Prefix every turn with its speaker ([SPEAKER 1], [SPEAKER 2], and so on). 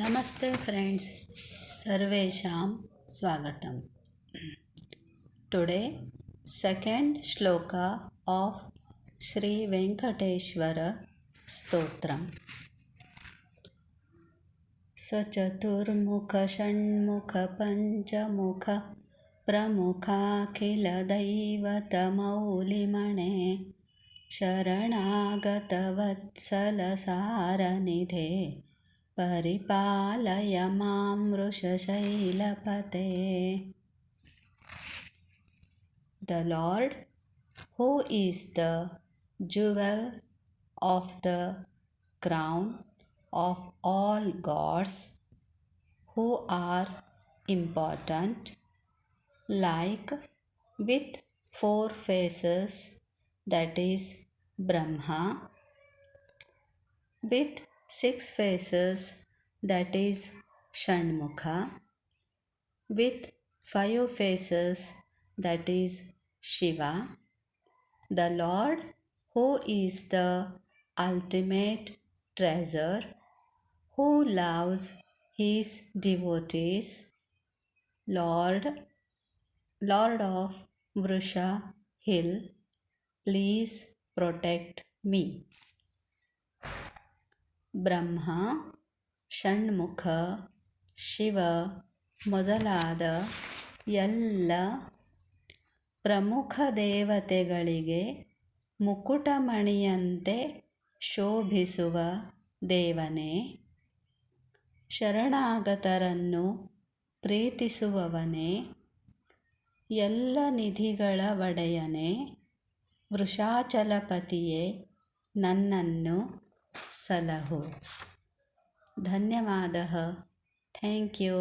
[SPEAKER 1] नमस्ते फ्रेंड्स, सर्वेषां स्वागतम. Today, second shloka of Sri Venkateshwara Stotram. सचतुर्मुख Shanmukha पञ्चमुख प्रमुखाखिलदैवतमौलिमणे शरणागतवत्सलसारनिधे परिपालय मां वृषशैलपते. The Lord, who is the jewel of the crown of all gods who are important, like with 4 faces, that is Brahma, with 6 faces, that is Shanmukha, with 5 faces, that is Shiva. The Lord, who is the ultimate treasure, who loves his devotees, Lord of Vrusha Hill, please protect me. ಬ್ರಹ್ಮ, ಷಣ್ಮುಖ, ಶಿವ ಮೊದಲಾದ ಎಲ್ಲ ಪ್ರಮುಖ ದೇವತೆಗಳಿಗೆ ಮುಕುಟಮಣಿಯಂತೆ ಶೋಭಿಸುವ ದೇವನೇ, ಶರಣಾಗತರನ್ನು ಪ್ರೀತಿಸುವವನೇ, ಎಲ್ಲ ನಿಧಿಗಳ ಒಡೆಯನೇ, ವೃಷಾಚಲಪತಿಯೇ, ನನ್ನನ್ನು ಸಲಹು. ಧನ್ಯವಾದಃ. Thank you.